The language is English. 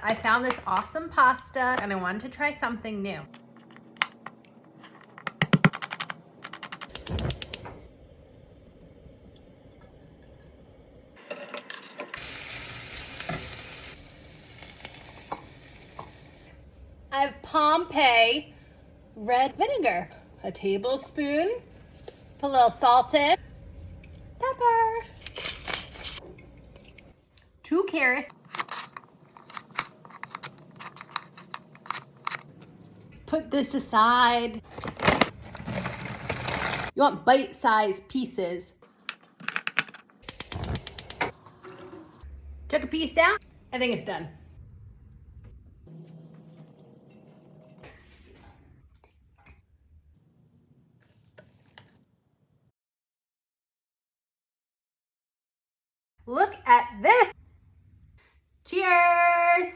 I found this awesome pasta and I wanted to try something new. I have Pompeii red vinegar, a tablespoon, put a little salt in, pepper, 2 carrots, put this aside. You want bite-sized pieces. Took a piece down, I think it's done. Look at this. Cheers!